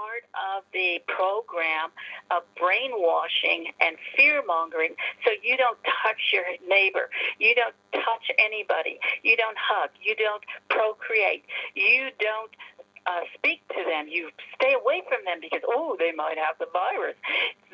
part of the program of brainwashing and fear-mongering, so you don't touch your neighbor, you don't touch anybody, you don't hug, you don't procreate, you don't speak to them, you stay away from them because, they might have the virus.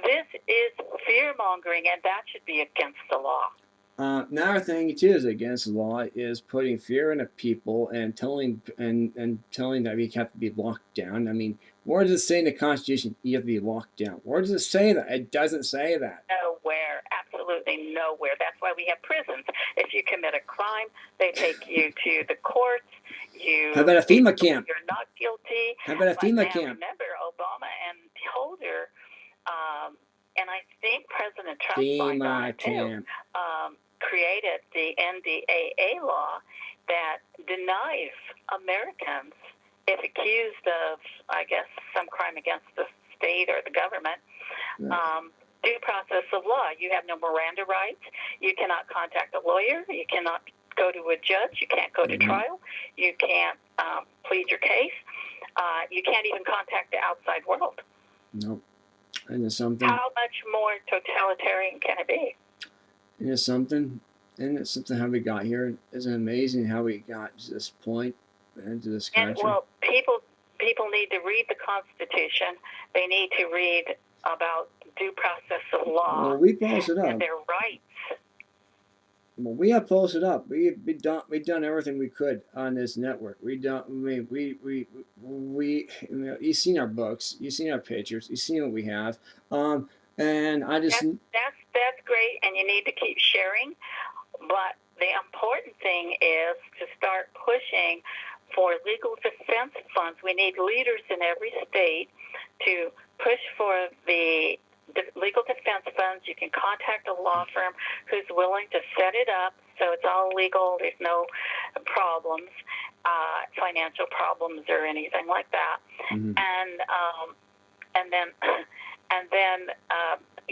This is fear-mongering, and that should be against the law. Another thing too is against the law is putting fear into people and telling that we have to be locked down. I mean, where does it say in the Constitution you have to be locked down? Where does it say that? It doesn't say that. Nowhere, absolutely nowhere. That's why we have prisons. If you commit a crime, they take you to the courts. How about a FEMA camp? You're not guilty. How about a FEMA camp? Remember, Obama and Holder, and I think President Trump FEMA camp. Created the NDAA law that denies Americans, if accused of, I guess, some crime against the state or the government, due process of law. You have no Miranda rights. You cannot contact a lawyer. You cannot go to a judge. You can't go to trial. You can't plead your case. You can't even contact the outside world. Nope. Isn't it something? How much more totalitarian can it be? Isn't it something? Isn't it something how we got here? Isn't it amazing how we got to this point into this country? And, well, people need to read the Constitution. They need to read about due process of law. Well, we posted up. And their rights. Well, we have posted up. We've done everything we could on this network. You've seen our books, you've seen our pictures, you've seen what we have. And I just that's great, and you need to keep sharing. But the important thing is to start pushing for legal defense funds. We need leaders in every state to push for the legal defense funds. You can contact a law firm who's willing to set it up so it's all legal. There's no problems, financial problems or anything like that. And then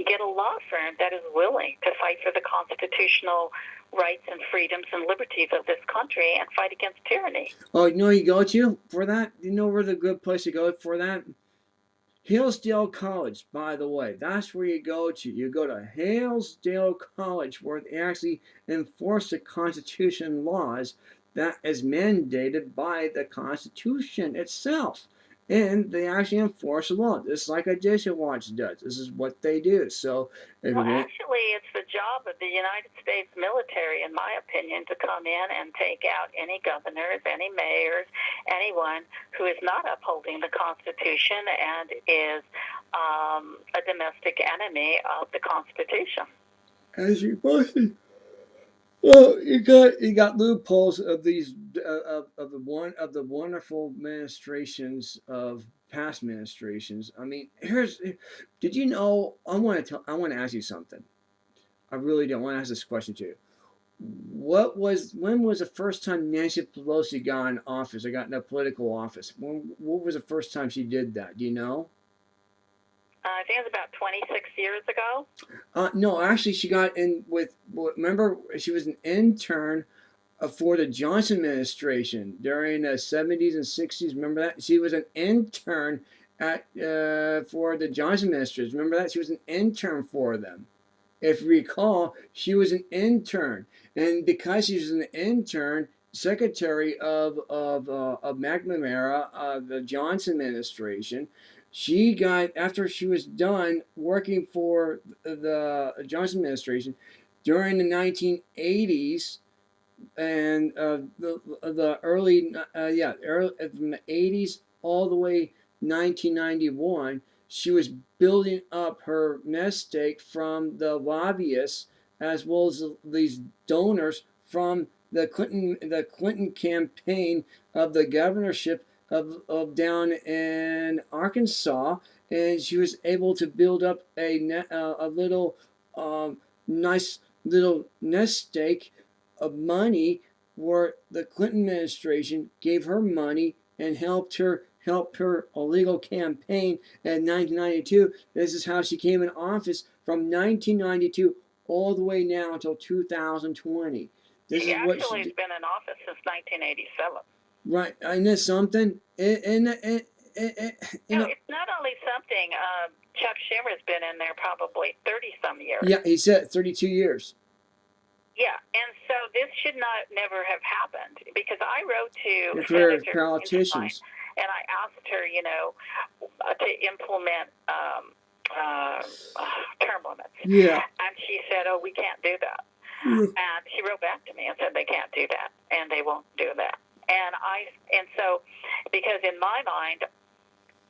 get a law firm that is willing to fight for the constitutional rights and freedoms and liberties of this country and fight against tyranny. Oh, you know where you go to for that? You know where the good place to go for that? Hillsdale College, by the way. That's where you go to. You go to Hillsdale College, where they actually enforce the Constitution laws that is mandated by the Constitution itself. And they actually enforce the law, just like a District Watch does. This is what they do. So, actually, it's the job of the United States military, in my opinion, to come in and take out any governors, any mayors, anyone who is not upholding the Constitution and is a domestic enemy of the Constitution. As you posted. Well, you got loopholes of these of the wonderful administrations of past administrations. I mean, did you know? I want to ask you something. I really do. I want to ask this question to you. When was the first time Nancy Pelosi got in office or got in a political office? What was the first time she did that? Do you know? I think it was about 26 years ago. No, actually, she got in with. Remember, she was an intern for the Johnson administration during the 70s and 60s. Remember that? She was an intern for the Johnson administration. Remember that? She was an intern for them. If you recall, she was an intern, and because she was an intern, secretary of McNamara of the Johnson administration. She got, after she was done working for the Johnson administration during the 1980s and the early from the 80s all the way 1991, she was building up her nest egg from the lobbyists as well as these donors from the Clinton campaign of the governorship of down in Arkansas, and she was able to build up a little nice little nest egg of money where the Clinton administration gave her money and helped her illegal campaign in 1992. This is how she came in office from 1992 all the way now until 2020. She actually has been in office since 1987. Right, isn't it something? It's not been there probably 30-some years. Yeah, he said 32 years. Yeah, and so this should never have happened, because I wrote to Your career as Senator politicians. and I asked her, to implement term limits. Yeah. And she said, "Oh, we can't do that." And she wrote back to me and said they can't do that, and they won't do that. And so, because in my mind,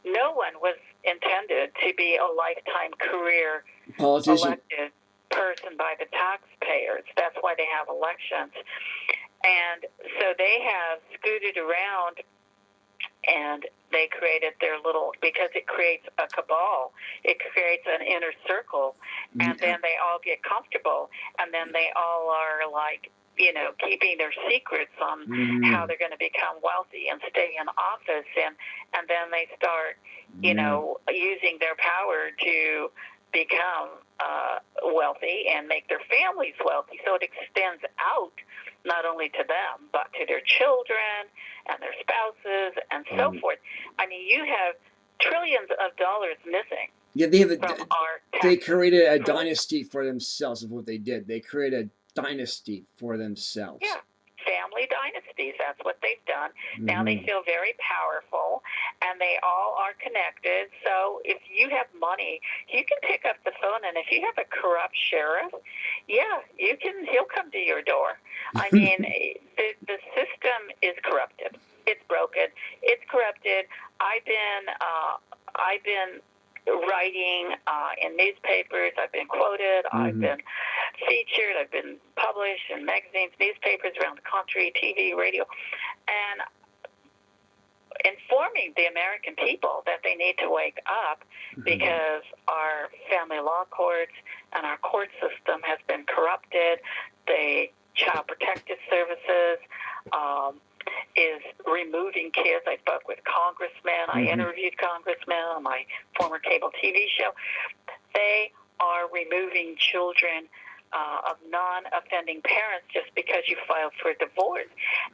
no one was intended to be a lifetime career Politician. elected person by the taxpayers. That's why they have elections. And so they have scooted around, and they created their little, because it creates a cabal, it creates an inner circle, and then they all get comfortable, and then they all are like, keeping their secrets on how they're going to become wealthy and stay in office, and then they start, using their power to become wealthy and make their families wealthy. So it extends out not only to them, but to their children and their spouses and so forth. I mean, you have trillions of dollars missing. Yeah, they created a dynasty for themselves, is what they did. They created a dynasty for themselves. Yeah, family dynasties. That's what they've done. Now they feel very powerful, and they all are connected. So if you have money, you can pick up the phone, and if you have a corrupt sheriff, he'll come to your door. I mean, the system is corrupted. It's broken. It's corrupted. I've been writing in newspapers. I've been quoted. I've been featured. I've been published in magazines, newspapers around the country, TV, radio, and informing the American people that they need to wake up, because our family law courts and our court system has been corrupted. The Child Protective Services is removing kids. I spoke with congressmen. I interviewed congressmen on my former cable TV show. They are removing children of non-offending parents just because you filed for divorce.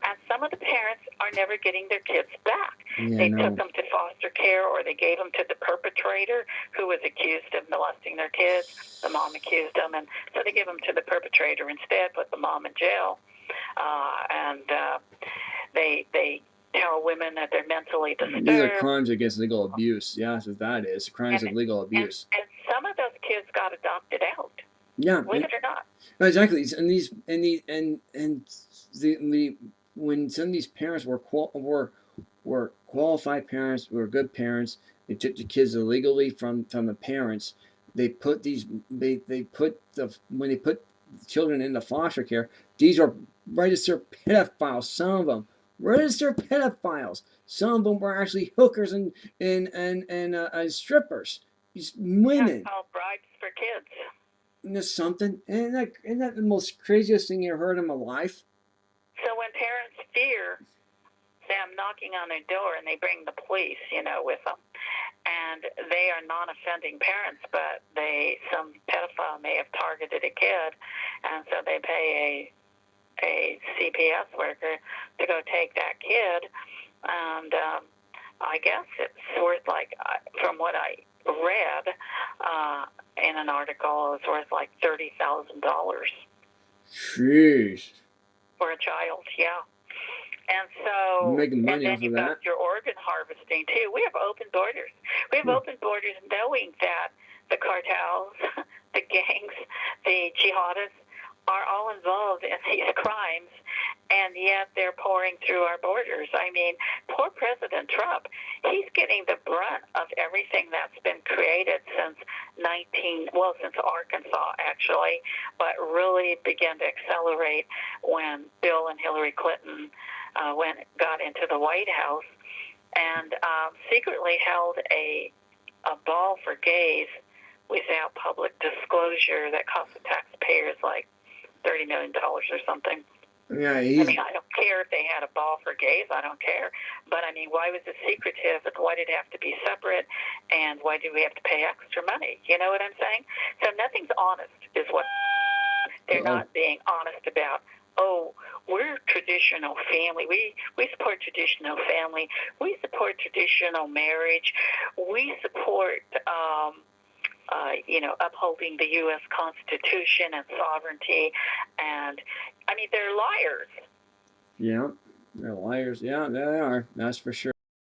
And some of the parents are never getting their kids back. They took them to foster care, or they gave them to the perpetrator who was accused of molesting their kids. The mom accused them, and so they gave them to the perpetrator instead, put the mom in jail. They tell women that they're mentally disturbed. These are crimes against legal abuse. Yeah, that's what that is. Crimes of legal abuse. And some of those kids got adopted out. Yeah, believe it or not. Exactly. When some of these parents were qualified parents, were good parents, they took the kids illegally from the parents. They put when they put children into foster care, these are registered pedophiles. Some of them registered pedophiles. Some of them were actually hookers and strippers. These women. That's called bribes for kids. Isn't this something? Isn't that the most craziest thing you ever heard in my life? So when parents fear them knocking on their door, and they bring the police, with them, and they are non-offending parents, but some pedophile may have targeted a kid, and so they pay a CPS worker to go take that kid, and I guess it's worth, like, from what I read in an article, it's worth like $30,000. Jeez. For a child, yeah. And so, making money and then off you've of got your organ harvesting too. We have open borders. We have open borders, knowing that the cartels, the gangs, the jihadists are all involved in these crimes, and yet they're pouring through our borders. I mean, poor President Trump, he's getting the brunt of everything that's been created since Arkansas, actually, but really began to accelerate when Bill and Hillary Clinton got into the White House, and secretly held a ball for gays without public disclosure that cost the taxpayers like $30 million or something. Yeah, I mean, I don't care if they had a ball for gays. I don't care. But, I mean, why was it secretive? And why did it have to be separate? And why do we have to pay extra money? You know what I'm saying? So nothing's honest is what they're not being honest about. Oh, we're traditional family. We support traditional family. We support traditional marriage. We support upholding the U.S. Constitution and sovereignty. And, I mean, they're liars. Yeah, they're liars. Yeah, they are. That's for sure.